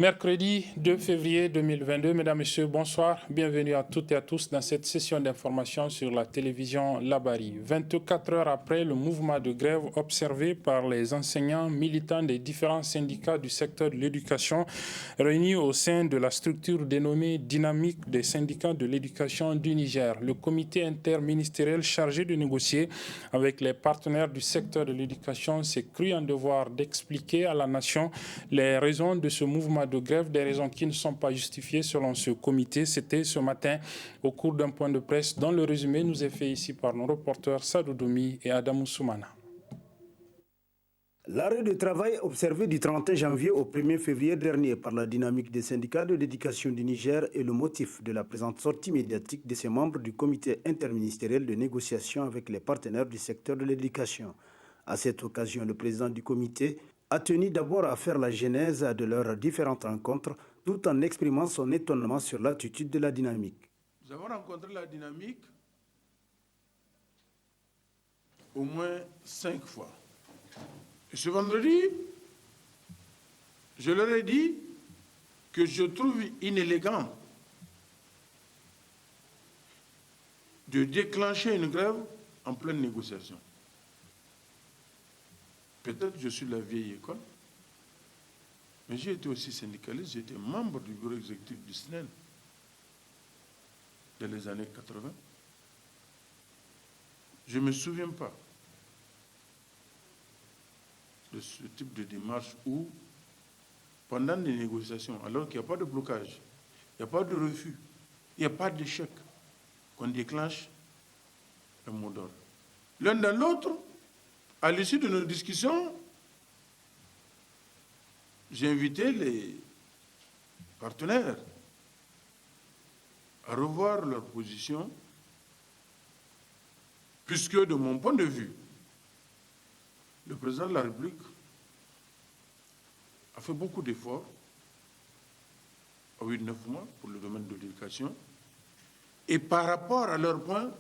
Mercredi 2 février 2022, mesdames, messieurs, bonsoir. Bienvenue à toutes et à tous dans cette session d'information sur la télévision Labari. 24 heures après le mouvement de grève observé par les enseignants militants des différents syndicats du secteur de l'éducation réunis au sein de la structure dénommée Dynamique des syndicats de l'éducation du Niger, le comité interministériel chargé de négocier avec les partenaires du secteur de l'éducation s'est cru en devoir d'expliquer à la nation les raisons de ce mouvement de grève, des raisons qui ne sont pas justifiées selon ce comité. C'était ce matin au cours d'un point de presse dont le résumé nous est fait ici par nos reporters Sadou Doumi et Adamou Soumana. L'arrêt de travail observé du 31 janvier au 1er février dernier par la dynamique des syndicats de l'éducation du Niger est le motif de la présente sortie médiatique de ses membres du comité interministériel de négociation avec les partenaires du secteur de l'éducation. À cette occasion, le président du comité a tenu d'abord à faire la genèse de leurs différentes rencontres tout en exprimant son étonnement sur l'attitude de la dynamique. Nous avons rencontré la dynamique au moins 5 fois. Et ce vendredi, je leur ai dit que je trouve inélégant de déclencher une grève en pleine négociation. Peut-être que je suis de la vieille école, mais j'ai été aussi syndicaliste, j'étais membre du bureau exécutif du SNEL dans les années 80. Je ne me souviens pas de ce type de démarche où, pendant les négociations, alors qu'il n'y a pas de blocage, il n'y a pas de refus, il n'y a pas d'échec, qu'on déclenche un mot d'ordre. L'un dans l'autre, à l'issue de nos discussions, j'ai invité les partenaires à revoir leur position, puisque de mon point de vue, le président de la République a fait beaucoup d'efforts à 8-9 mois pour le domaine de l'éducation. Et par rapport à leurs points,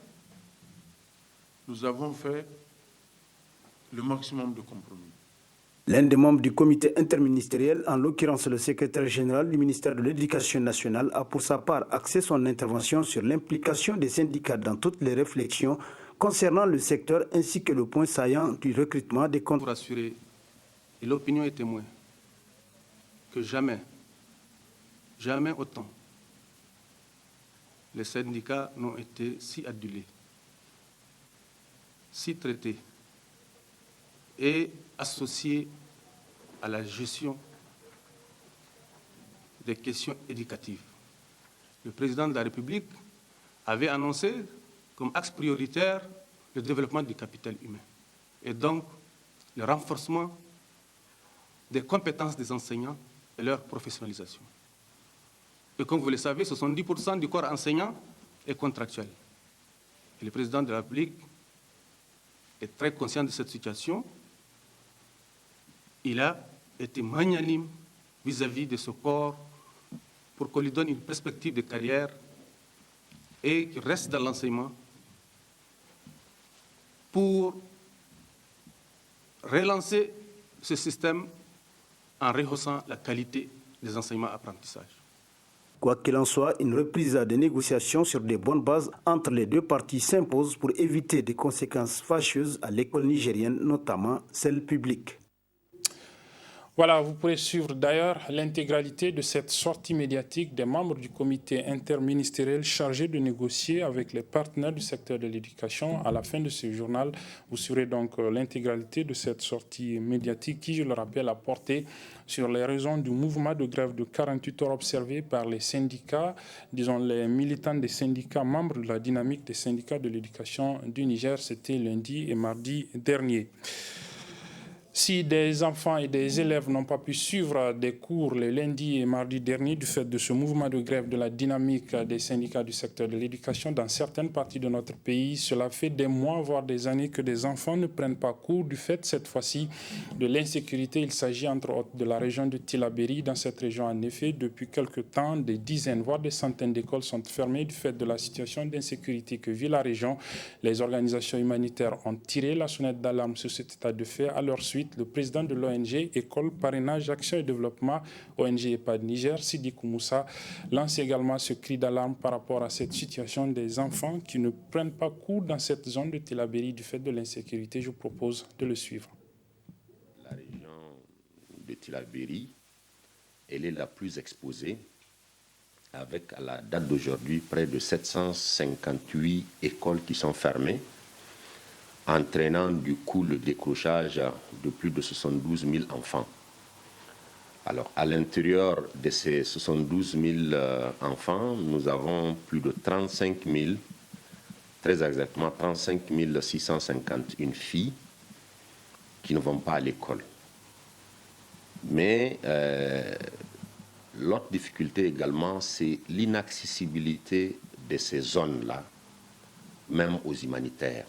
nous avons fait le maximum de compromis. L'un des membres du comité interministériel, en l'occurrence le secrétaire général du ministère de l'Éducation nationale, a pour sa part axé son intervention sur l'implication des syndicats dans toutes les réflexions concernant le secteur ainsi que le point saillant du recrutement des comptes. Pour assurer, et l'opinion est témoin, que jamais autant les syndicats n'ont été si adulés, si traités et associés à la gestion des questions éducatives. Le président de la République avait annoncé comme axe prioritaire le développement du capital humain et donc le renforcement des compétences des enseignants et leur professionnalisation. Et comme vous le savez, 70% du corps enseignant est contractuel. Et le président de la République est très conscient de cette situation. Il a été magnanime vis-à-vis de ce corps pour qu'on lui donne une perspective de carrière et qu'il reste dans l'enseignement pour relancer ce système en rehaussant la qualité des enseignements-apprentissages. Quoi qu'il en soit, une reprise des négociations sur des bonnes bases entre les deux parties s'impose pour éviter des conséquences fâcheuses à l'école nigérienne, notamment celle publique. Voilà, vous pourrez suivre d'ailleurs l'intégralité de cette sortie médiatique des membres du comité interministériel chargé de négocier avec les partenaires du secteur de l'éducation. À la fin de ce journal, vous suivrez donc l'intégralité de cette sortie médiatique qui, je le rappelle, a porté sur les raisons du mouvement de grève de 48 heures observé par les syndicats, disons les militants des syndicats membres de la dynamique des syndicats de l'éducation du Niger. C'était lundi et mardi dernier. Si des enfants et des élèves n'ont pas pu suivre des cours les lundis et mardis derniers du fait de ce mouvement de grève de la dynamique des syndicats du secteur de l'éducation dans certaines parties de notre pays, cela fait des mois, voire des années que des enfants ne prennent pas cours du fait, cette fois-ci, de l'insécurité. Il s'agit entre autres de la région de Tillabéri. Dans cette région, en effet, depuis quelque temps, des dizaines, voire des centaines d'écoles sont fermées du fait de la situation d'insécurité que vit la région. Les organisations humanitaires ont tiré la sonnette d'alarme sur cet état de fait. À leur suite, suite, le président de l'ONG École Parrainage Action et Développement, ONG EPAD Niger, Sidi Koumoussa, lance également ce cri d'alarme par rapport à cette situation des enfants qui ne prennent pas cours dans cette zone de Tillabéri du fait de l'insécurité. Je vous propose de le suivre. La région de Tillabéri, elle est la plus exposée, avec à la date d'aujourd'hui près de 758 écoles qui sont fermées, entraînant du coup le décrochage de plus de 72 000 enfants. Alors, à l'intérieur de ces 72 000 enfants, nous avons plus de 35 000, très exactement 35 651 filles qui ne vont pas à l'école. Mais l'autre difficulté également, c'est l'inaccessibilité de ces zones-là, même aux humanitaires.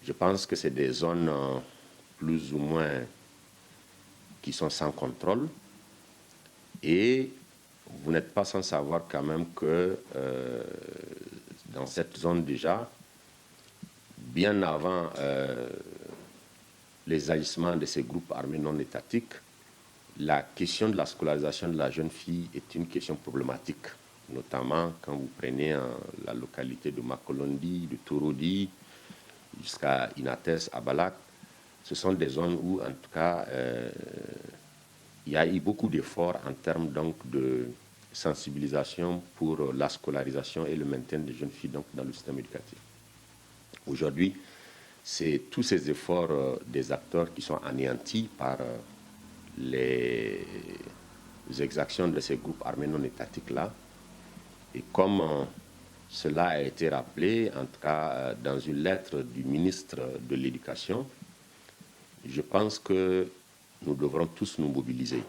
Je pense que c'est des zones plus ou moins qui sont sans contrôle. Et vous n'êtes pas sans savoir quand même que dans cette zone déjà, bien avant les agissements de ces groupes armés non étatiques, la question de la scolarisation de la jeune fille est une question problématique, notamment quand vous prenez la localité de Makolondi, de Torodi, jusqu'à Inates, Abalak. Ce sont des zones où, en tout cas, il y a eu beaucoup d'efforts en termes donc, de sensibilisation pour la scolarisation et le maintien des jeunes filles donc, dans le système éducatif. Aujourd'hui, c'est tous ces efforts des acteurs qui sont anéantis par les exactions de ces groupes armés non étatiques-là. Et comme cela a été rappelé, en tout cas dans une lettre du ministre de l'Éducation, je pense que nous devrons tous nous mobiliser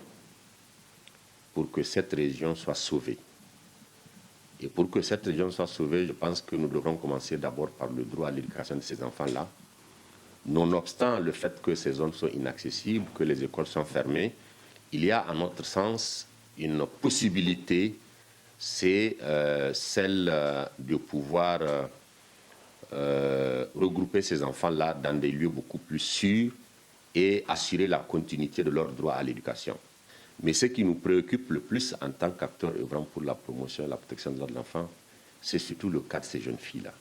pour que cette région soit sauvée. Et pour que cette région soit sauvée, je pense que nous devrons commencer d'abord par le droit à l'éducation de ces enfants-là. Nonobstant le fait que ces zones sont inaccessibles, que les écoles sont fermées, il y a à notre sens une possibilité, c'est celle de pouvoir regrouper ces enfants-là dans des lieux beaucoup plus sûrs et assurer la continuité de leur droit à l'éducation. Mais ce qui nous préoccupe le plus en tant qu'acteurs œuvrant pour la promotion et la protection des droits de l'enfant, c'est surtout le cas de ces jeunes filles-là.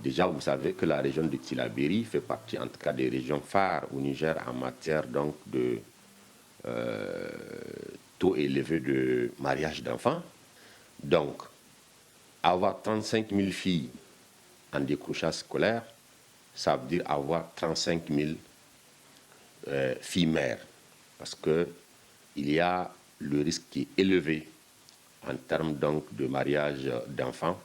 Déjà, vous savez que la région de Tillabéri fait partie, en tout cas, des régions phares au Niger en matière donc, de taux élevé de mariage d'enfants. Donc, avoir 35 000 filles en décrochage scolaire, ça veut dire avoir 35 000 filles mères. Parce qu'il y a le risque qui est élevé en termes donc, de mariage d'enfants.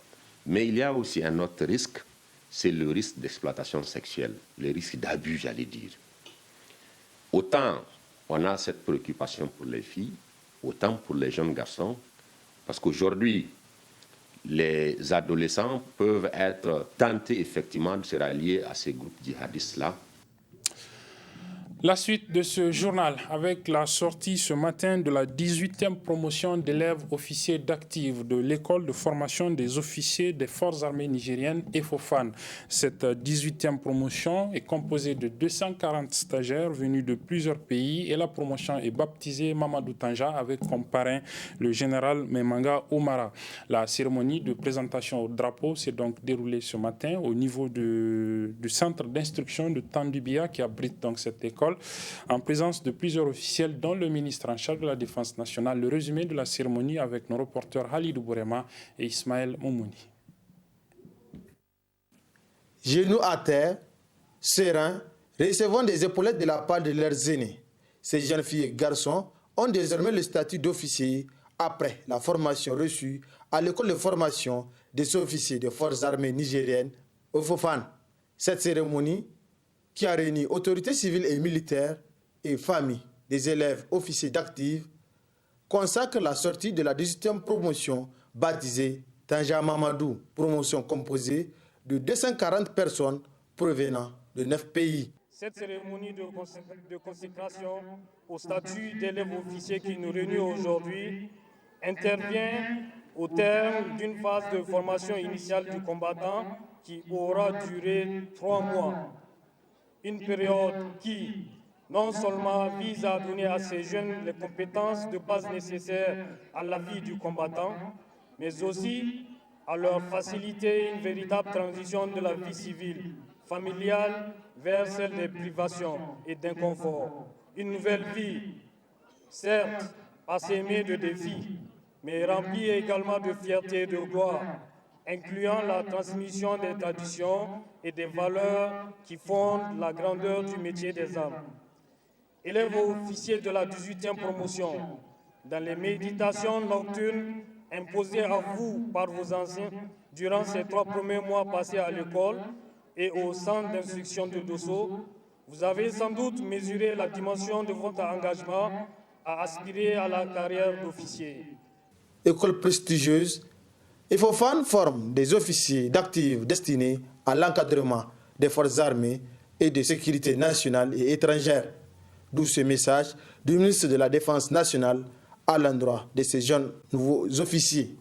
Mais il y a aussi un autre risque, c'est le risque d'exploitation sexuelle, le risque d'abus, j'allais dire. Autant on a cette préoccupation pour les filles, autant pour les jeunes garçons, parce qu'aujourd'hui, les adolescents peuvent être tentés effectivement de se rallier à ces groupes djihadistes-là. La suite de ce journal avec la sortie ce matin de la 18e promotion d'élèves officiers d'actifs de l'école de formation des officiers des forces armées nigériennes EFOFAN. Cette 18e promotion est composée de 240 stagiaires venus de plusieurs pays et la promotion est baptisée Mamadou Tanja avec comme parrain le général Memanga Omara. La cérémonie de présentation au drapeau s'est donc déroulée ce matin au niveau du centre d'instruction de Tandibia qui abrite donc cette école, en présence de plusieurs officiels, dont le ministre en charge de la Défense nationale. Le résumé de la cérémonie avec nos reporters Halidou Bourema et Ismaël Moumouni. Genoux à terre, sereins, recevant des épaulettes de la part de leurs aînés. Ces jeunes filles et garçons ont désormais le statut d'officier après la formation reçue à l'école de formation des officiers des forces armées nigériennes, EFOFAN. Cette cérémonie, qui a réuni autorités civiles et militaires et familles des élèves officiers d'actifs, consacre la sortie de la 18e promotion baptisée Tanja Mamadou, promotion composée de 240 personnes provenant de 9 pays. Cette cérémonie de consécration au statut d'élève officier qui nous réunit aujourd'hui intervient au terme d'une phase de formation initiale du combattant qui aura duré 3 mois. Une période qui, non seulement vise à donner à ces jeunes les compétences de base nécessaires à la vie du combattant, mais aussi à leur faciliter une véritable transition de la vie civile, familiale, vers celle des privations et d'inconfort. Une nouvelle vie, certes, parsemée de défis, mais remplie également de fierté et de gloire, incluant la transmission des traditions et des valeurs qui fondent la grandeur du métier des armes. Élèves officiers de la 18e promotion, dans les méditations nocturnes imposées à vous par vos anciens durant ces 3 premiers mois passés à l'école et au centre d'instruction de Dosso, vous avez sans doute mesuré la dimension de votre engagement à aspirer à la carrière d'officier. École prestigieuse, Ifofane forme des officiers d'actifs destinés à l'encadrement des forces armées et de sécurité nationale et étrangère. D'où ce message du ministre de la Défense nationale à l'endroit de ces jeunes nouveaux officiers.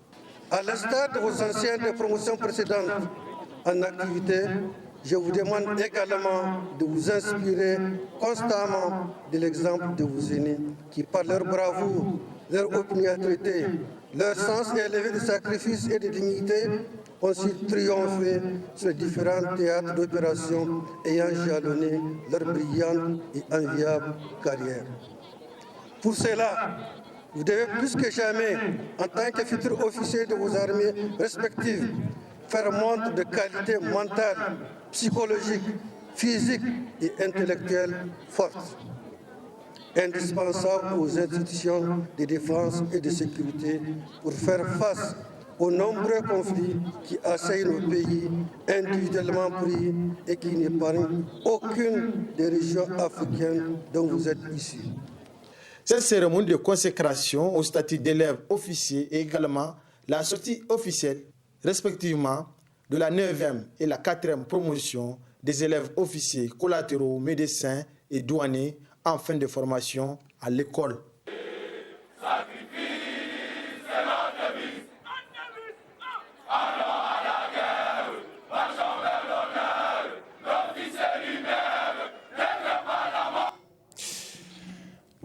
À l'instar de vos anciennes promotions précédentes en activité, je vous demande également de vous inspirer constamment de l'exemple de vos aînés qui, par leur bravoure, leur opiniâtreté, leur sens élevé de sacrifice et de dignité, ont su triompher sur les différents théâtres d'opération ayant jalonné leur brillante et enviable carrière. Pour cela, vous devez plus que jamais, en tant que futurs officiers de vos armées respectives, faire montre de qualité mentale, psychologique, physique et intellectuelle forte, indispensable aux institutions de défense et de sécurité pour faire face aux nombreux conflits qui assaillent nos pays individuellement pris et qui n'épargnent aucune des régions africaines dont vous êtes issus. Cette cérémonie de consécration au statut d'élève officier et également la sortie officielle, respectivement, de la 9e et la 4e promotion des élèves officiers collatéraux, médecins et douaniers en fin de formation à l'école.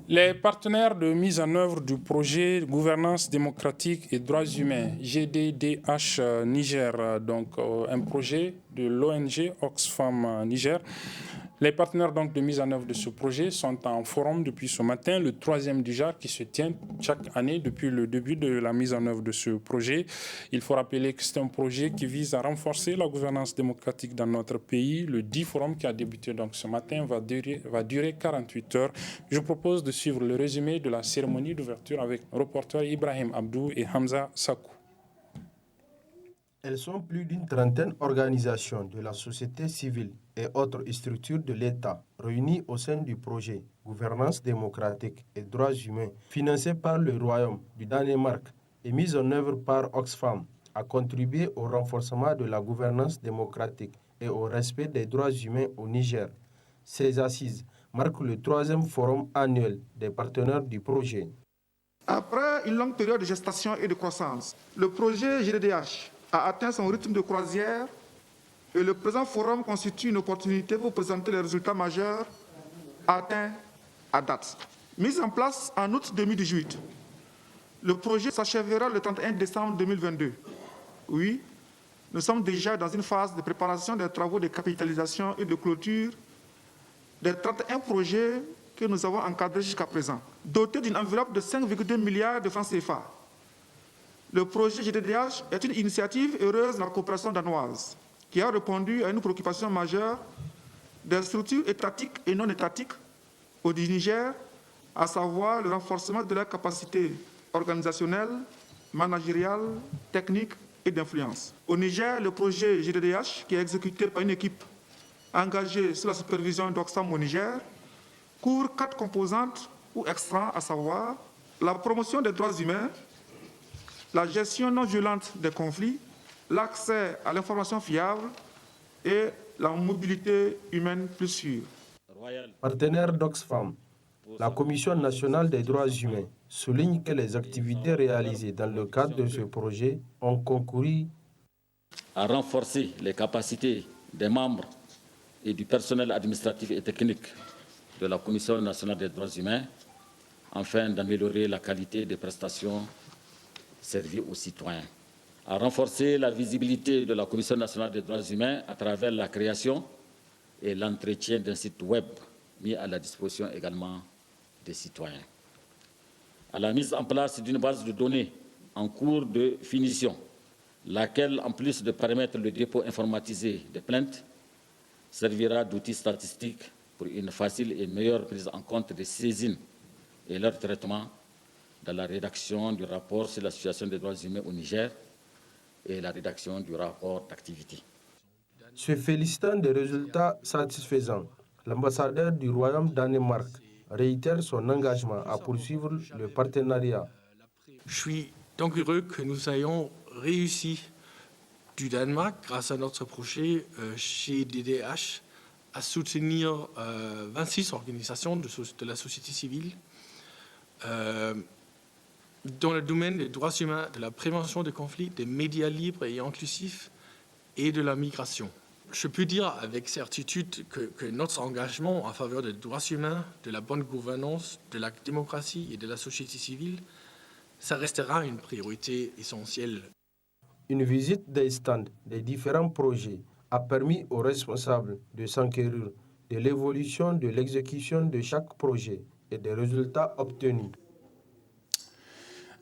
Les partenaires de mise en œuvre du projet Gouvernance démocratique et droits humains, GDDH Niger, donc un projet de l'ONG Oxfam Niger. Les partenaires donc de mise en œuvre de ce projet sont en forum depuis ce matin, le 3e du genre qui se tient chaque année depuis le début de la mise en œuvre de ce projet. Il faut rappeler que c'est un projet qui vise à renforcer la gouvernance démocratique dans notre pays. Le 10 forum qui a débuté donc ce matin va durer 48 heures. Je vous propose de suivre le résumé de la cérémonie d'ouverture avec reporter Ibrahim Abdou et Hamza Sakou. Elles sont plus d'une trentaine d'organisations de la société civile et autres structures de l'État réunies au sein du projet Gouvernance démocratique et droits humains, financé par le Royaume du Danemark et mis en œuvre par Oxfam, à contribuer au renforcement de la gouvernance démocratique et au respect des droits humains au Niger. Ces assises marquent le 3e forum annuel des partenaires du projet. Après une longue période de gestation et de croissance, le projet GDDH a atteint son rythme de croisière et le présent forum constitue une opportunité pour présenter les résultats majeurs atteints à date. Mis en place en août 2018, le projet s'achèvera le 31 décembre 2022. Oui, nous sommes déjà dans une phase de préparation des travaux de capitalisation et de clôture des 31 projets que nous avons encadrés jusqu'à présent, dotés d'une enveloppe de 5,2 milliards de francs CFA. Le projet GDDH est une initiative heureuse de la coopération danoise qui a répondu à une préoccupation majeure des structures étatiques et non étatiques au Niger, à savoir le renforcement de la capacité organisationnelle, managériale, technique et d'influence. Au Niger, le projet GDDH, qui est exécuté par une équipe engagée sous la supervision d'Oxfam au Niger, couvre 4 composantes ou extrants, à savoir la promotion des droits humains, la gestion non violente des conflits, l'accès à l'information fiable et la mobilité humaine plus sûre. Partenaire d'Oxfam, la Commission nationale des droits humains souligne que les activités réalisées dans le cadre de ce projet ont concouru à renforcer les capacités des membres et du personnel administratif et technique de la Commission nationale des droits humains afin d'améliorer la qualité des prestations servies aux citoyens. À renforcer la visibilité de la Commission nationale des droits humains à travers la création et l'entretien d'un site web mis à la disposition également des citoyens. À la mise en place d'une base de données en cours de finition, laquelle, en plus de permettre le dépôt informatisé des plaintes, servira d'outil statistique pour une facile et meilleure prise en compte des saisines et leur traitement dans la rédaction du rapport sur la situation des droits humains au Niger et la rédaction du rapport d'activité. Se félicitant des résultats satisfaisants, l'ambassadeur du Royaume Danemark réitère son engagement à poursuivre le partenariat. Je suis donc heureux que nous ayons réussi du Danemark, grâce à notre projet chez DDH, à soutenir 26 organisations de la société civile dans le domaine des droits humains, de la prévention des conflits, des médias libres et inclusifs et de la migration. Je peux dire avec certitude que notre engagement en faveur des droits humains, de la bonne gouvernance, de la démocratie et de la société civile, ça restera une priorité essentielle. Une visite des stands des différents projets a permis aux responsables de s'enquérir de l'évolution de l'exécution de chaque projet et des résultats obtenus.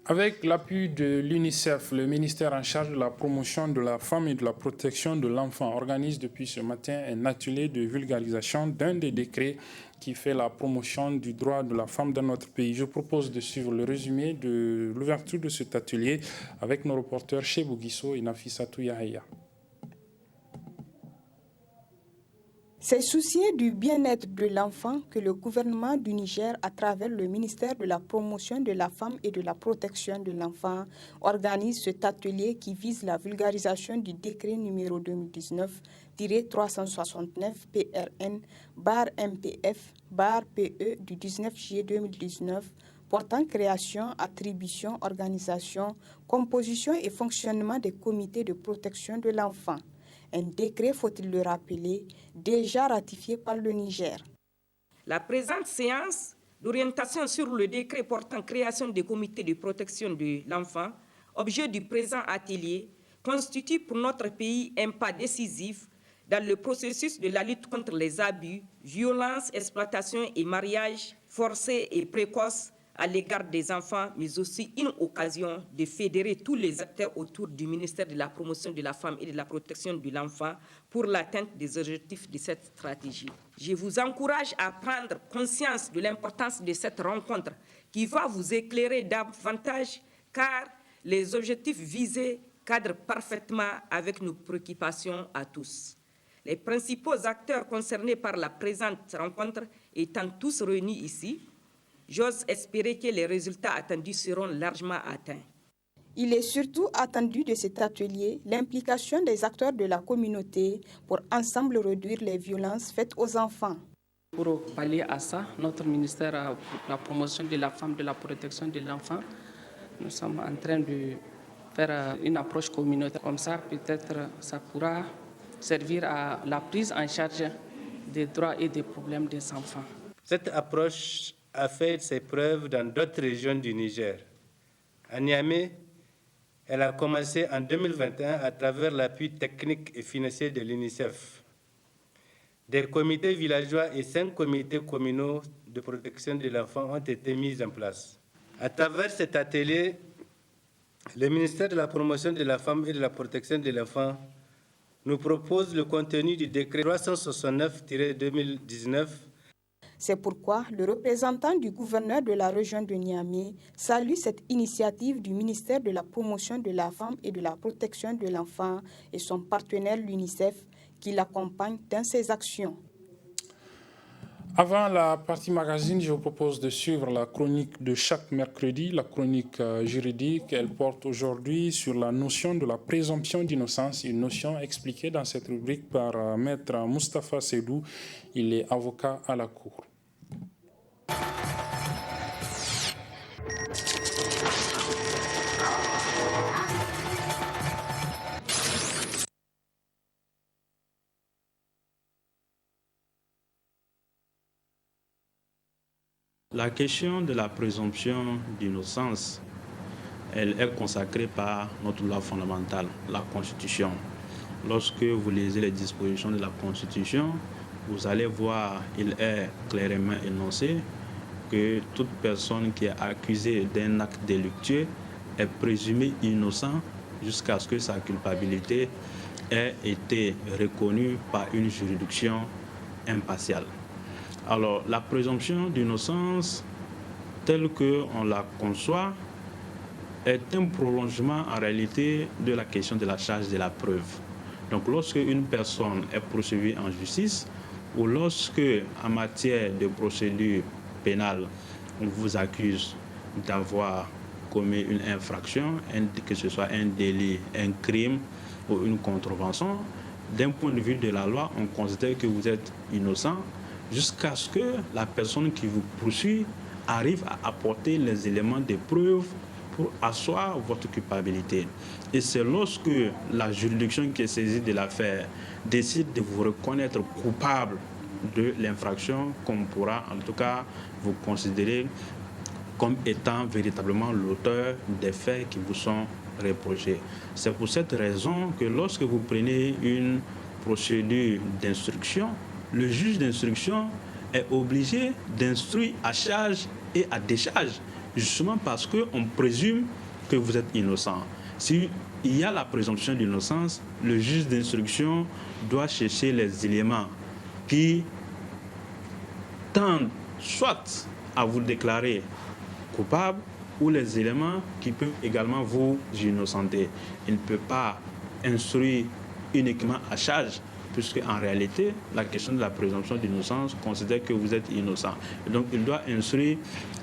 Avec l'appui de l'UNICEF, le ministère en charge de la promotion de la femme et de la protection de l'enfant organise depuis ce matin un atelier de vulgarisation d'un des décrets qui fait la promotion du droit de la femme dans notre pays. Je propose de suivre le résumé de l'ouverture de cet atelier avec nos reporters Chebou Guisso et Nafissatou Yahya. C'est soucieux du bien-être de l'enfant que le gouvernement du Niger, à travers le ministère de la promotion de la femme et de la protection de l'enfant, organise cet atelier qui vise la vulgarisation du décret numéro 2019-369 PRN/MPF/PE du 19 juillet 2019 portant création, attribution, organisation, composition et fonctionnement des comités de protection de l'enfant. Un décret, faut-il le rappeler, déjà ratifié par le Niger. La présente séance d'orientation sur le décret portant création des comités de protection de l'enfant, objet du présent atelier, constitue pour notre pays un pas décisif dans le processus de la lutte contre les abus, violences, exploitations et mariages forcés et précoces à l'égard des enfants, mais aussi une occasion de fédérer tous les acteurs autour du ministère de la promotion de la femme et de la protection de l'enfant pour l'atteinte des objectifs de cette stratégie. Je vous encourage à prendre conscience de l'importance de cette rencontre qui va vous éclairer davantage car les objectifs visés cadrent parfaitement avec nos préoccupations à tous. Les principaux acteurs concernés par la présente rencontre étant tous réunis ici, j'ose espérer que les résultats attendus seront largement atteints. Il est surtout attendu de cet atelier l'implication des acteurs de la communauté pour ensemble réduire les violences faites aux enfants. Pour pallier à ça, notre ministère a la promotion de la femme, de la protection de l'enfant. Nous sommes en train de faire une approche communautaire. Comme ça, peut-être ça pourra servir à la prise en charge des droits et des problèmes des enfants. Cette approche a fait ses preuves dans d'autres régions du Niger. À Niamey, elle a commencé en 2021 à travers l'appui technique et financier de l'UNICEF. Des comités villageois et 5 comités communaux de protection de l'enfant ont été mis en place. À travers cet atelier, le ministère de la promotion de la femme et de la protection de l'enfant nous propose le contenu du décret 369-2019. C'est pourquoi le représentant du gouverneur de la région de Niamey salue cette initiative du ministère de la promotion de la femme et de la protection de l'enfant et son partenaire l'UNICEF qui l'accompagne dans ses actions. Avant la partie magazine, je vous propose de suivre la chronique de chaque mercredi, la chronique juridique. Elle porte aujourd'hui sur la notion de la présomption d'innocence, une notion expliquée dans cette rubrique par Maître Moustapha Sedou. Il est avocat à la Cour. La question de la présomption d'innocence, elle est consacrée par notre loi fondamentale, la Constitution. Lorsque vous lisez les dispositions de la Constitution, vous allez voir, il est clairement énoncé que toute personne qui est accusée d'un acte délictueux est présumée innocente jusqu'à ce que sa culpabilité ait été reconnue par une juridiction impartiale. Alors, la présomption d'innocence, telle qu'on la conçoit, est un prolongement en réalité de la question de la charge de la preuve. Donc, lorsque une personne est poursuivie en justice ou lorsque, en matière de procédure pénale, on vous accuse d'avoir commis une infraction, que ce soit un délit, un crime ou une contrevention, d'un point de vue de la loi, on considère que vous êtes innocent jusqu'à ce que la personne qui vous poursuit arrive à apporter les éléments de preuve pour asseoir votre culpabilité. Et c'est lorsque la juridiction qui est saisie de l'affaire décide de vous reconnaître coupable de l'infraction qu'on pourra en tout cas vous considérer comme étant véritablement l'auteur des faits qui vous sont reprochés. C'est pour cette raison que lorsque vous prenez une procédure d'instruction, le juge d'instruction est obligé d'instruire à charge et à décharge, justement parce qu'on présume que vous êtes innocent. S'il y a la présomption d'innocence, le juge d'instruction doit chercher les éléments qui tendent soit à vous déclarer coupable ou les éléments qui peuvent également vous innocenter. Il ne peut pas instruire uniquement à charge, puisque en réalité, la question de la présomption d'innocence considère que vous êtes innocent. Et donc, il doit instruire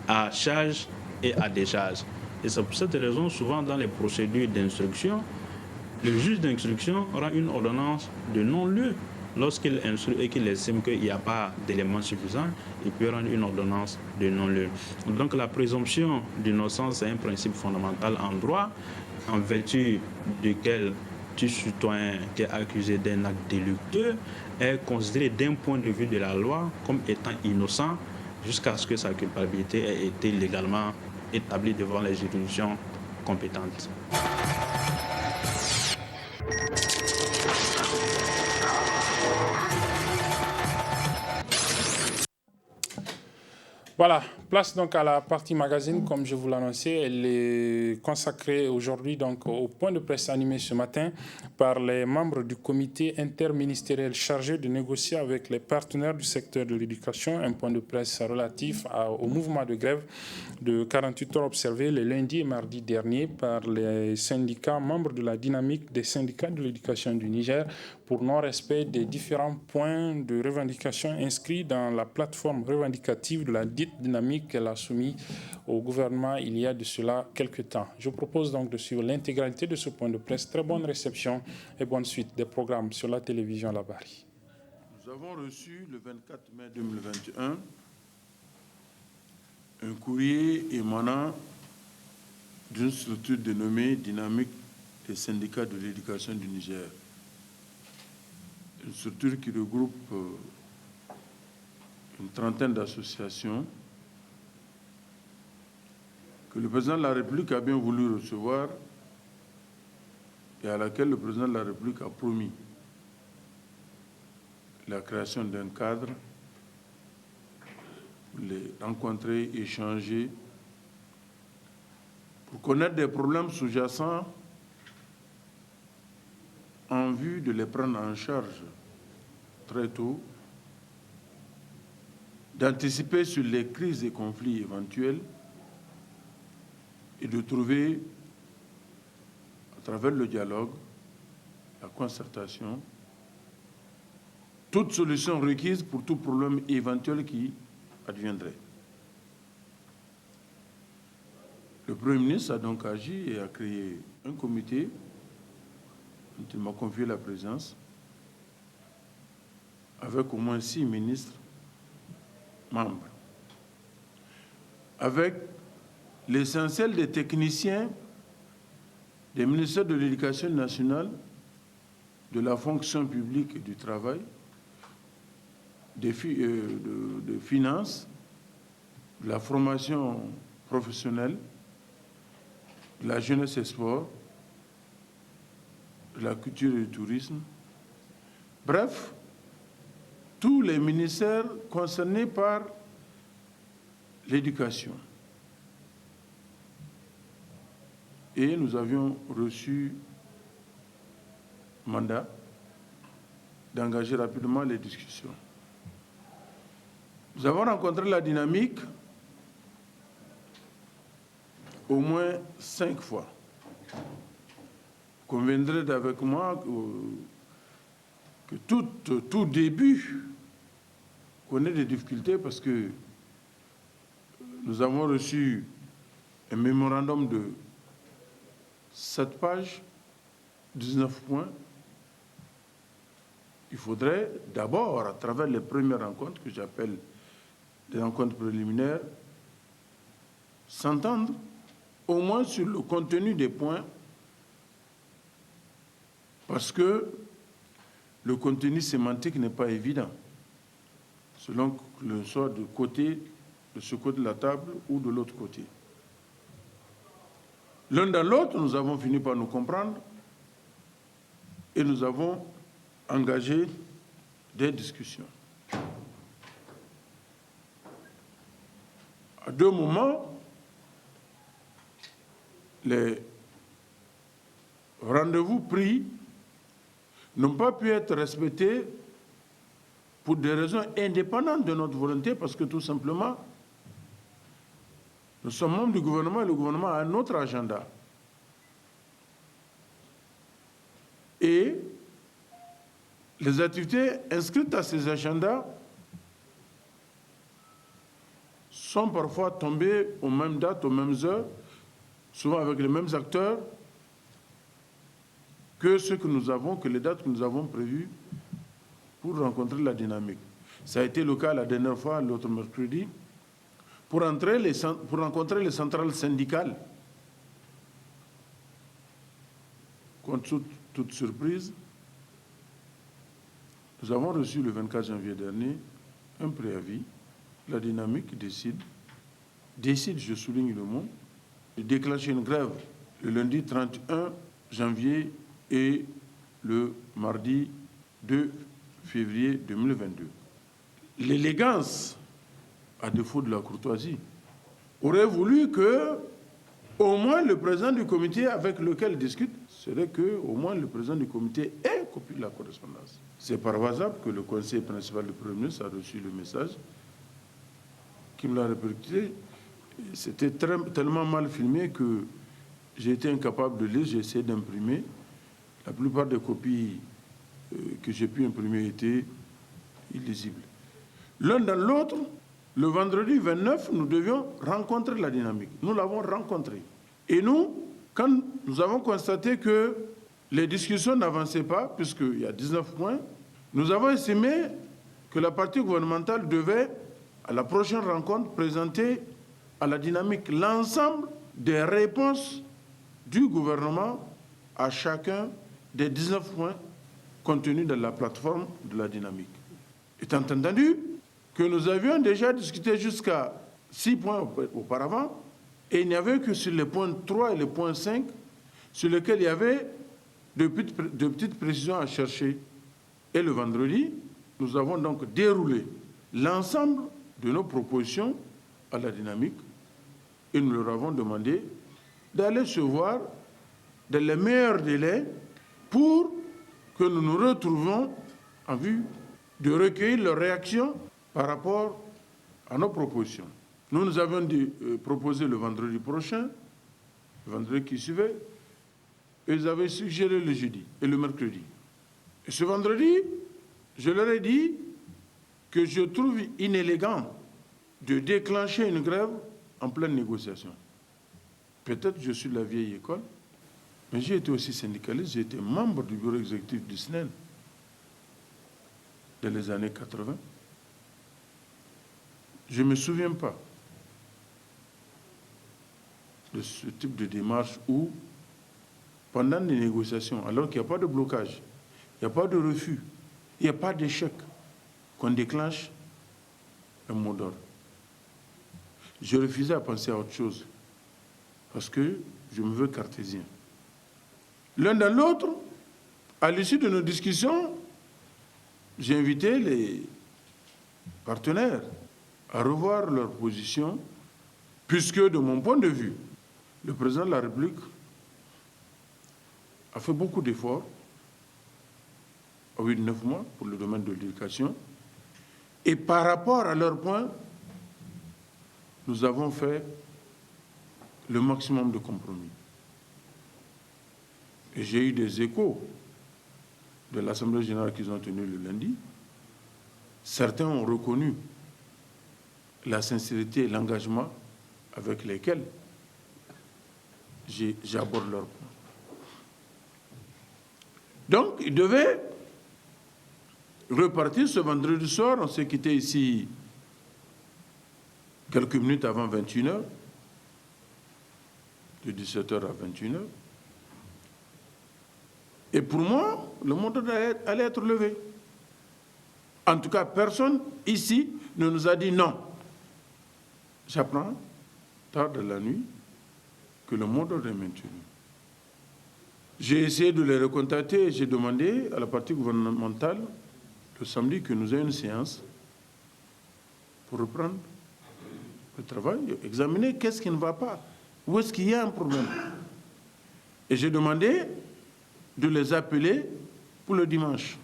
à charge et à décharge. Et c'est pour cette raison, souvent dans les procédures d'instruction, le juge d'instruction rend une ordonnance de non-lieu. Lorsqu'il instruit et qu'il estime qu'il n'y a pas d'éléments suffisants, il peut rendre une ordonnance de non-lieu. Donc la présomption d'innocence est un principe fondamental en droit, en vertu duquel tout citoyen qui est accusé d'un acte délictueux est considéré d'un point de vue de la loi comme étant innocent jusqu'à ce que sa culpabilité ait été légalement établie devant les juridictions compétentes. Voilà, place donc à la partie magazine, comme je vous l'annonçais. Elle est consacrée aujourd'hui donc au point de presse animé ce matin par les membres du comité interministériel chargé de négocier avec les partenaires du secteur de l'éducation. Un point de presse relatif au mouvement de grève de 48 heures observé les lundis et mardis derniers par les syndicats membres de la dynamique des syndicats de l'éducation du Niger pour non-respect des différents points de revendication inscrits dans la plateforme revendicative de la dite dynamique qu'elle a soumise au gouvernement il y a de cela quelques temps. Je vous propose donc de suivre l'intégralité de ce point de presse. Très bonne réception et bonne suite des programmes sur la télévision Labari. Nous avons reçu le 24 mai 2021 un courrier émanant d'une structure dénommée Dynamique des syndicats de l'éducation du Niger. Une structure qui regroupe une trentaine d'associations que le président de la République a bien voulu recevoir et à laquelle le président de la République a promis la création d'un cadre pour les rencontrer, échanger, pour connaître des problèmes sous-jacents en vue de les prendre en charge très tôt, d'anticiper sur les crises et conflits éventuels et de trouver, à travers le dialogue, la concertation, toute solution requise pour tout problème éventuel qui adviendrait. Le Premier ministre a donc agi et a créé un comité dont il m'a confié la présidence, avec au moins 6 ministres membres, avec l'essentiel des techniciens des ministères de l'Éducation nationale, de la fonction publique et du travail, de finances, de la formation professionnelle, de la jeunesse et sport, de la culture et du tourisme. Bref, tous les ministères concernés par l'éducation. Et nous avions reçu mandat d'engager rapidement les discussions. Nous avons rencontré la dynamique au moins 5 fois. Vous conviendrez avec moi que tout début connaît des difficultés parce que nous avons reçu un mémorandum de 7 pages, 19 points. Il faudrait d'abord, à travers les premières rencontres, que j'appelle des rencontres préliminaires, s'entendre au moins sur le contenu des points, parce que le contenu sémantique n'est pas évident, selon que l'on soit de ce côté de la table ou de l'autre côté. L'un dans l'autre, nous avons fini par nous comprendre et nous avons engagé des discussions. À 2 moments, les rendez-vous pris n'ont pas pu être respectés pour des raisons indépendantes de notre volonté, parce que tout simplement, nous sommes membres du gouvernement et le gouvernement a un autre agenda. Et les activités inscrites à ces agendas sont parfois tombées aux mêmes dates, aux mêmes heures, souvent avec les mêmes acteurs que les dates que nous avons prévues pour rencontrer la dynamique. Ça a été le cas la dernière fois, l'autre mercredi, pour rencontrer les centrales syndicales. Contre toute surprise, nous avons reçu le 24 janvier dernier un préavis. La dynamique décide, je souligne le mot, de déclencher une grève le lundi 31 janvier et le mardi 2 février 2022. L'élégance, à défaut de la courtoisie, aurait voulu que, au moins, le président du comité avec lequel il discute, serait que, au moins, le président du comité ait copie de la correspondance. C'est par hasard que le conseil principal du Premier ministre a reçu le message qui me l'a répercuté. C'était tellement mal filmé que j'ai été incapable de lire, j'ai essayé d'imprimer. La plupart des copies que j'ai pu imprimer étaient illisibles. L'un dans l'autre, le vendredi 29, nous devions rencontrer la dynamique. Nous l'avons rencontrée. Et nous, quand nous avons constaté que les discussions n'avançaient pas, puisqu'il y a 19 points, nous avons estimé que la partie gouvernementale devait, à la prochaine rencontre, présenter à la dynamique l'ensemble des réponses du gouvernement à chacun des 19 points contenus dans la plateforme de la dynamique. Étant entendu que nous avions déjà discuté jusqu'à 6 points auparavant, et il n'y avait que sur les points 3 et les points 5 sur lesquels il y avait de petites précisions à chercher. Et le vendredi, nous avons donc déroulé l'ensemble de nos propositions à la dynamique et nous leur avons demandé d'aller se voir dans les meilleurs délais pour que nous nous retrouvions en vue de recueillir leurs réactions par rapport à nos propositions. Nous avions proposé le vendredi prochain, le vendredi qui suivait, et ils avaient suggéré le jeudi et le mercredi. Et ce vendredi, je leur ai dit que je trouve inélégant de déclencher une grève en pleine négociation. Peut-être je suis de la vieille école, mais j'ai été aussi syndicaliste, j'ai été membre du bureau exécutif du SNEL dans les années 80. Je ne me souviens pas de ce type de démarche où, pendant les négociations, alors qu'il n'y a pas de blocage, il n'y a pas de refus, il n'y a pas d'échec, qu'on déclenche un mot d'ordre. Je refusais à penser à autre chose, parce que je me veux cartésien. L'un dans l'autre, à l'issue de nos discussions, j'ai invité les partenaires à revoir leur position, puisque de mon point de vue, le président de la République a fait beaucoup d'efforts, à 8-9 mois, pour le domaine de l'éducation, et par rapport à leurs points, nous avons fait le maximum de compromis. Et j'ai eu des échos de l'Assemblée générale qu'ils ont tenue le lundi. Certains ont reconnu la sincérité et l'engagement avec lesquels j'aborde leurs points. Donc, ils devaient repartir ce vendredi soir. On s'est quitté ici quelques minutes avant 21h, de 17h à 21h. Et pour moi, le mot d'ordre allait être levé. En tout cas, personne ici ne nous a dit non. J'apprends, tard de la nuit, que le mot d'ordre est maintenu. J'ai essayé de les recontacter et j'ai demandé à la partie gouvernementale le samedi que nous ayons une séance pour reprendre le travail, examiner qu'est-ce qui ne va pas, où est-ce qu'il y a un problème. Et j'ai demandé de les appeler pour le dimanche.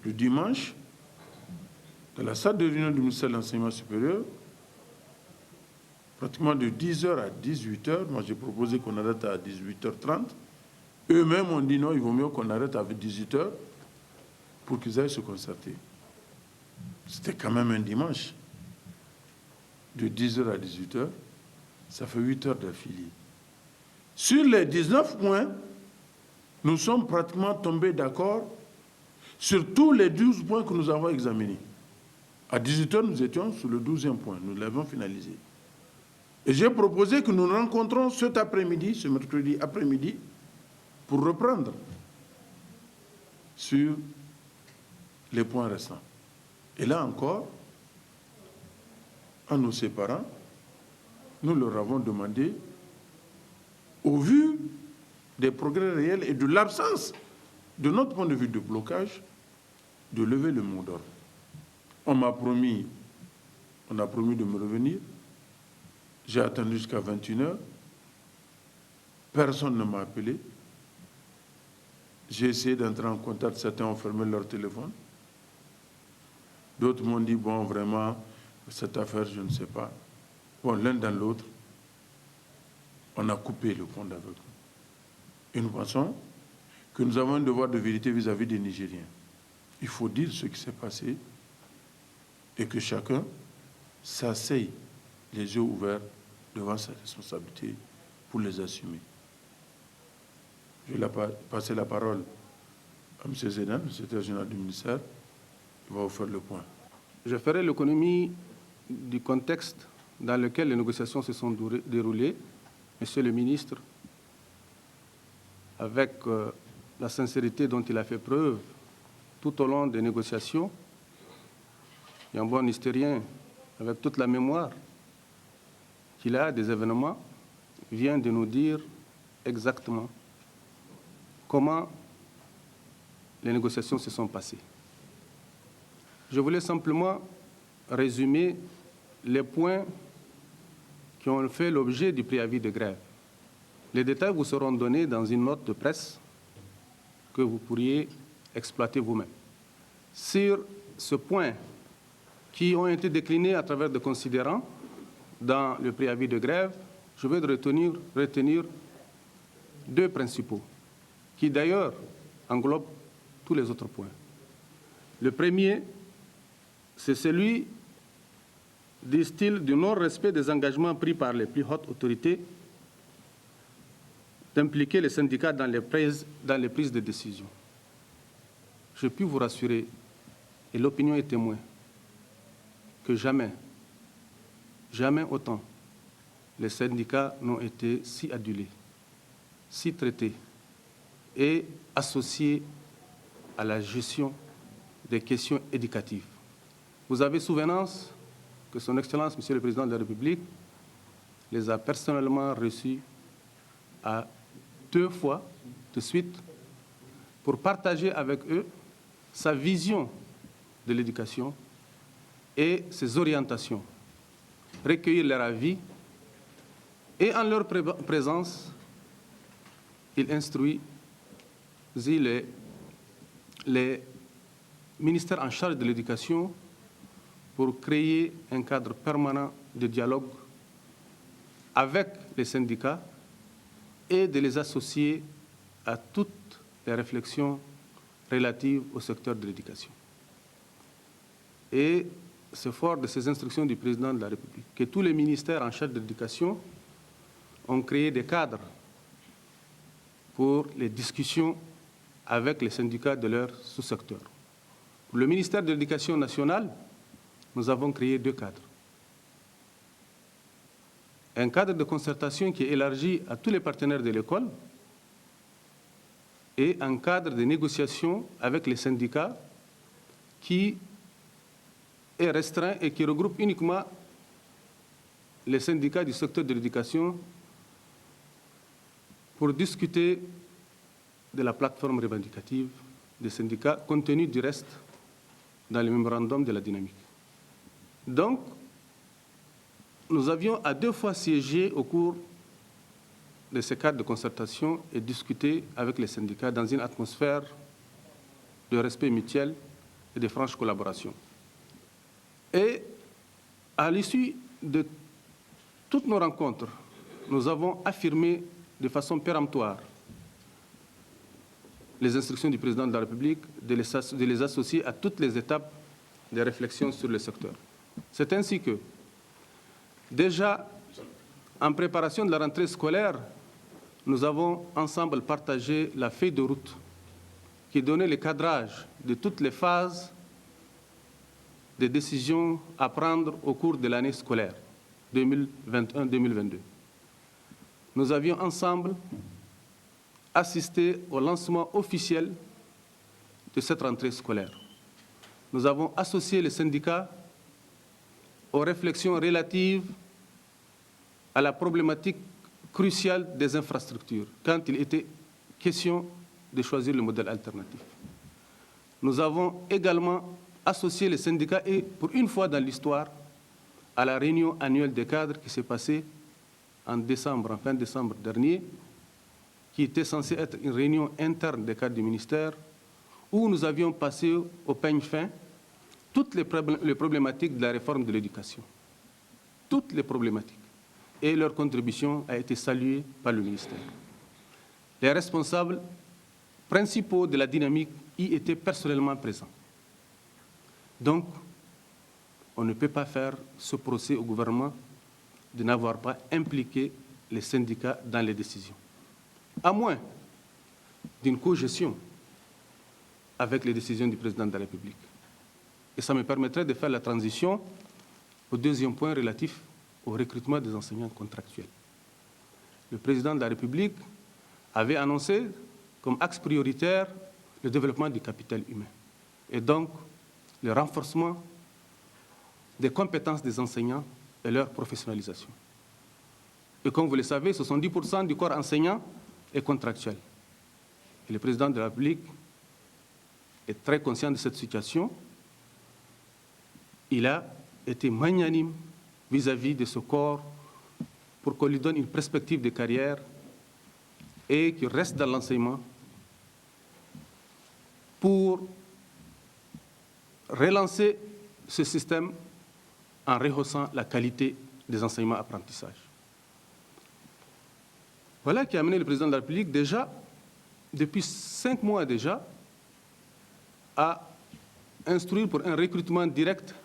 Le dimanche, dans la salle de réunion du ministère de l'Enseignement supérieur, pratiquement de 10h à 18h, moi j'ai proposé qu'on arrête à 18h30. Eux-mêmes ont dit non, il vaut mieux qu'on arrête à 18h pour qu'ils aillent se concerter. C'était quand même un dimanche. De 10h à 18h, ça fait 8 heures d'affilée. Sur les 19 points, nous sommes pratiquement tombés d'accord sur tous les 12 points que nous avons examinés. À 18h, nous étions sur le 12e point. Nous l'avons finalisé. Et j'ai proposé que nous nous rencontrons cet après-midi, ce mercredi après-midi, pour reprendre sur les points restants. Et là encore, en nous séparant, nous leur avons demandé, au vu des progrès réels et de l'absence, de notre point de vue de blocage, de lever le mot d'ordre. On a promis de me revenir. J'ai attendu jusqu'à 21h. Personne ne m'a appelé. J'ai essayé d'entrer en contact. Certains ont fermé leur téléphone. D'autres m'ont dit, bon, vraiment, cette affaire, je ne sais pas. Bon, l'un dans l'autre, on a coupé le compte avec nous. Et nous pensons que nous avons un devoir de vérité vis-à-vis des Nigériens. Il faut dire ce qui s'est passé et que chacun s'asseye les yeux ouverts devant ses responsabilités pour les assumer. Je vais passer la parole à M. Zédan, le secrétaire général du ministère. Il va vous faire le point. Je ferai l'économie du contexte dans lequel les négociations se sont déroulées. Monsieur le ministre, avec la sincérité dont il a fait preuve tout au long des négociations, et un bon historien, avec toute la mémoire qu'il a des événements, vient de nous dire exactement comment les négociations se sont passées. Je voulais simplement résumer les points qui ont fait l'objet du préavis de grève. Les détails vous seront donnés dans une note de presse que vous pourriez exploiter vous-même. Sur ce point, qui ont été déclinés à travers des considérants dans le préavis de grève, je vais retenir deux principaux, qui d'ailleurs englobent tous les autres points. Le premier, c'est celui, disent-ils, du non-respect des engagements pris par les plus hautes autorités d'impliquer les syndicats dans les prises de décision. Je puis vous rassurer, et l'opinion est témoin, que jamais autant les syndicats n'ont été si adulés, si traités et associés à la gestion des questions éducatives. Vous avez souvenance que Son Excellence, Monsieur le Président de la République, les a personnellement reçus à 2 fois de suite pour partager avec eux sa vision de l'éducation et ses orientations, recueillir leur avis et en leur présence, il instruit les ministères en charge de l'éducation pour créer un cadre permanent de dialogue avec les syndicats et de les associer à toutes les réflexions relatives au secteur de l'éducation. Et c'est fort de ces instructions du président de la République que tous les ministères en charge de l'éducation ont créé des cadres pour les discussions avec les syndicats de leur sous-secteur. Pour le ministère de l'Éducation nationale, nous avons créé 2 cadres. Un cadre de concertation qui est élargi à tous les partenaires de l'école et un cadre de négociation avec les syndicats qui est restreint et qui regroupe uniquement les syndicats du secteur de l'éducation pour discuter de la plateforme revendicative des syndicats, compte tenu du reste dans le mémorandum de la dynamique. Donc, nous avions à 2 fois siégé au cours de ces cadres de concertation et discuté avec les syndicats dans une atmosphère de respect mutuel et de franche collaboration. Et à l'issue de toutes nos rencontres, nous avons affirmé de façon péremptoire les instructions du président de la République de les associer à toutes les étapes des réflexions sur le secteur. C'est ainsi que, déjà en préparation de la rentrée scolaire, nous avons ensemble partagé la feuille de route qui donnait le cadrage de toutes les phases des décisions à prendre au cours de l'année scolaire 2021-2022. Nous avions ensemble assisté au lancement officiel de cette rentrée scolaire. Nous avons associé les syndicats aux réflexions relatives à la problématique cruciale des infrastructures, quand il était question de choisir le modèle alternatif. Nous avons également associé les syndicats et, pour une fois dans l'histoire, à la réunion annuelle des cadres qui s'est passée en fin décembre dernier, qui était censée être une réunion interne des cadres du ministère, où nous avions passé au peigne fin toutes les problématiques de la réforme de l'éducation. Toutes les problématiques. Et leur contribution a été saluée par le ministère. Les responsables principaux de la dynamique y étaient personnellement présents. Donc, on ne peut pas faire ce procès au gouvernement de n'avoir pas impliqué les syndicats dans les décisions. À moins d'une cogestion avec les décisions du président de la République. Et ça me permettrait de faire la transition au 2e point relatif au recrutement des enseignants contractuels. Le président de la République avait annoncé comme axe prioritaire le développement du capital humain et donc le renforcement des compétences des enseignants et leur professionnalisation. Et comme vous le savez, 70% du corps enseignant est contractuel. Et le président de la République est très conscient de cette situation. Il a été magnanime vis-à-vis de ce corps pour qu'on lui donne une perspective de carrière et qu'il reste dans l'enseignement pour relancer ce système en rehaussant la qualité des enseignements-apprentissages. Voilà qui a amené le président de la République déjà, depuis 5 mois déjà, à instruire pour un recrutement direct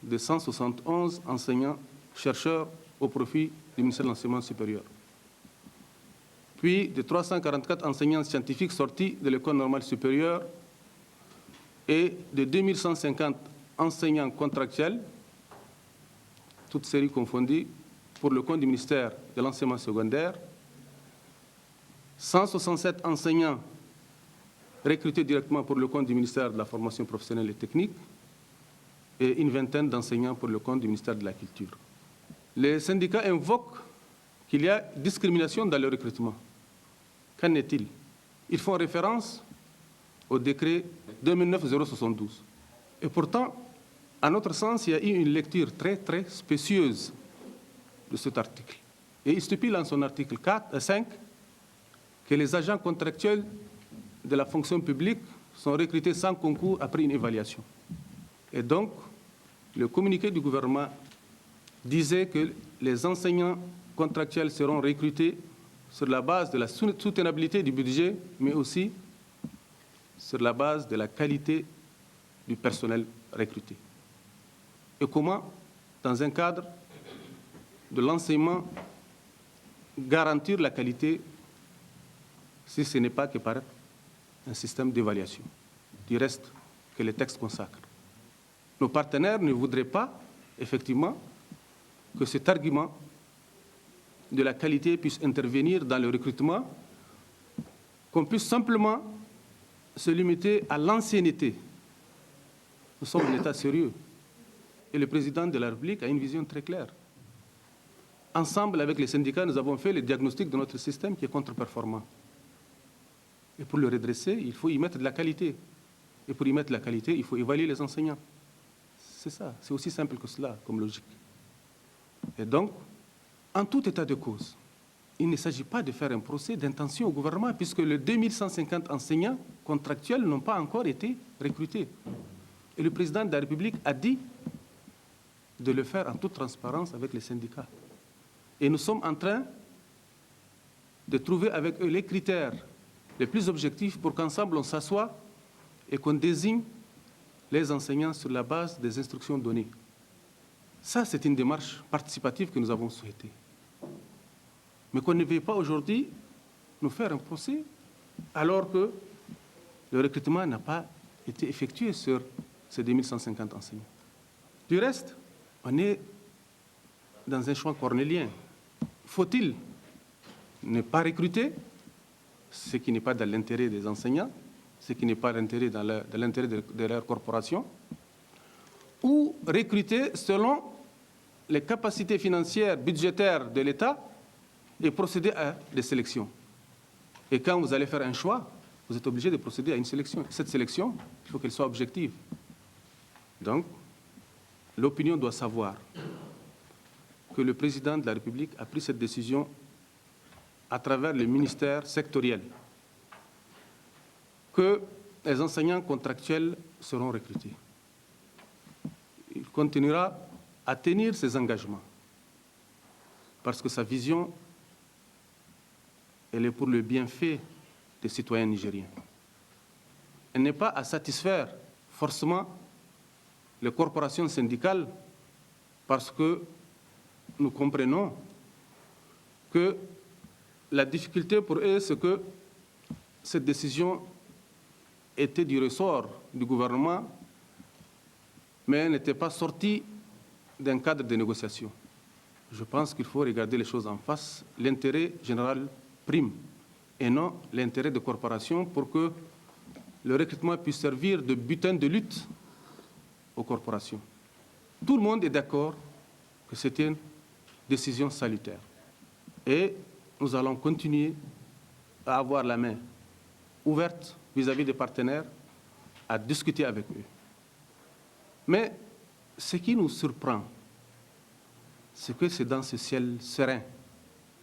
de 171 enseignants-chercheurs au profit du ministère de l'Enseignement supérieur. Puis de 344 enseignants scientifiques sortis de l'École normale supérieure et de 2150 enseignants contractuels, toutes séries confondues, pour le compte du ministère de l'Enseignement secondaire, 167 enseignants recrutés directement pour le compte du ministère de la Formation professionnelle et technique et une vingtaine d'enseignants pour le compte du ministère de la Culture. Les syndicats invoquent qu'il y a discrimination dans le recrutement. Qu'en est-il? Ils font référence au décret 2009-072. Et pourtant, à notre sens, il y a eu une lecture très, très spécieuse de cet article. Et il stipule en son article 5 que les agents contractuels de la fonction publique sont recrutés sans concours après une évaluation. Et donc, le communiqué du gouvernement disait que les enseignants contractuels seront recrutés sur la base de la soutenabilité du budget, mais aussi sur la base de la qualité du personnel recruté. Et comment, dans un cadre de l'enseignement, garantir la qualité si ce n'est pas que par un système d'évaluation, du reste que les textes consacrent. Nos partenaires ne voudraient pas, effectivement, que cet argument de la qualité puisse intervenir dans le recrutement, qu'on puisse simplement se limiter à l'ancienneté. Nous sommes un État sérieux. Et le président de la République a une vision très claire. Ensemble, avec les syndicats, nous avons fait le diagnostic de notre système qui est contre-performant. Et pour le redresser, il faut y mettre de la qualité. Et pour y mettre de la qualité, il faut évaluer les enseignants. C'est ça, c'est aussi simple que cela, comme logique. Et donc, en tout état de cause, il ne s'agit pas de faire un procès d'intention au gouvernement, puisque les 2150 enseignants contractuels n'ont pas encore été recrutés. Et le président de la République a dit de le faire en toute transparence avec les syndicats. Et nous sommes en train de trouver avec eux les critères les plus objectifs pour qu'ensemble on s'assoie et qu'on désigne les enseignants sur la base des instructions données. Ça, c'est une démarche participative que nous avons souhaitée. Mais qu'on ne veuille pas aujourd'hui nous faire un procès alors que le recrutement n'a pas été effectué sur ces 2150 enseignants. Du reste, on est dans un choix cornélien. Faut-il ne pas recruter ce qui n'est pas dans l'intérêt des enseignants, ce qui n'est pas dans l'intérêt de leur corporation, ou recruter selon les capacités financières, budgétaires de l'État et procéder à des sélections. Et quand vous allez faire un choix, vous êtes obligé de procéder à une sélection. Cette sélection, il faut qu'elle soit objective. Donc, l'opinion doit savoir que le président de la République a pris cette décision à travers les ministères sectoriels, que les enseignants contractuels seront recrutés. Il continuera à tenir ses engagements, parce que sa vision, elle est pour le bienfait des citoyens nigériens. Elle n'est pas à satisfaire forcément les corporations syndicales, parce que nous comprenons que la difficulté pour eux, c'est que cette décision était du ressort du gouvernement, mais n'était pas sortie d'un cadre de négociation. Je pense qu'il faut regarder les choses en face. L'intérêt général prime et non l'intérêt de corporations pour que le recrutement puisse servir de butin de lutte aux corporations. Tout le monde est d'accord que c'était une décision salutaire. Et nous allons continuer à avoir la main ouverte vis-à-vis des partenaires, à discuter avec eux. Mais ce qui nous surprend, c'est que c'est dans ce ciel serein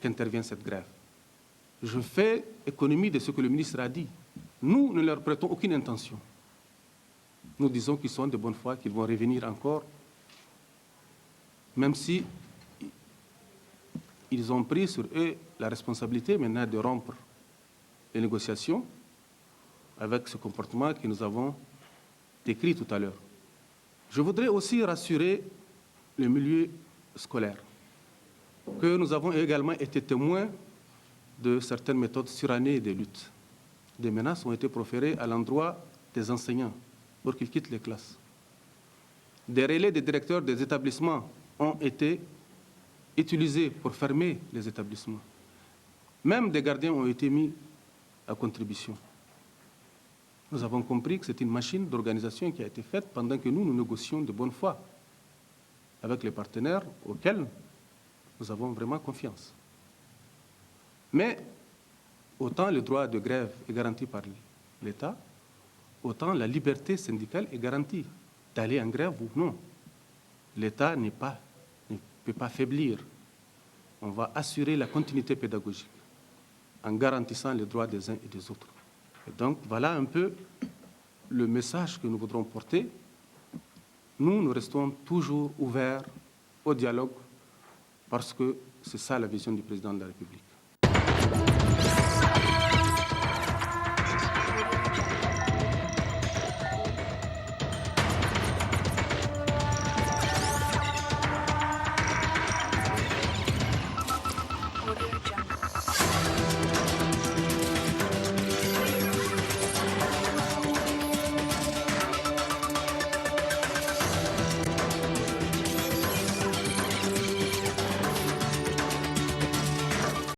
qu'intervient cette grève. Je fais économie de ce que le ministre a dit. Nous ne leur prêtons aucune intention. Nous disons qu'ils sont de bonne foi, qu'ils vont revenir encore, même si ils ont pris sur eux la responsabilité maintenant de rompre les négociations avec ce comportement que nous avons décrit tout à l'heure. Je voudrais aussi rassurer le milieu scolaire que nous avons également été témoins de certaines méthodes surannées de lutte. Des menaces ont été proférées à l'endroit des enseignants pour qu'ils quittent les classes. Des relais des directeurs des établissements ont été utilisés pour fermer les établissements. Même des gardiens ont été mis à contribution. Nous avons compris que c'est une machine d'organisation qui a été faite pendant que nous négocions de bonne foi avec les partenaires auxquels nous avons vraiment confiance. Mais autant le droit de grève est garanti par l'État, autant la liberté syndicale est garantie, d'aller en grève ou non. L'État ne peut pas faiblir. On va assurer la continuité pédagogique en garantissant les droits des uns et des autres. Et donc, voilà un peu le message que nous voudrons porter. Nous restons toujours ouverts au dialogue parce que c'est ça la vision du président de la République.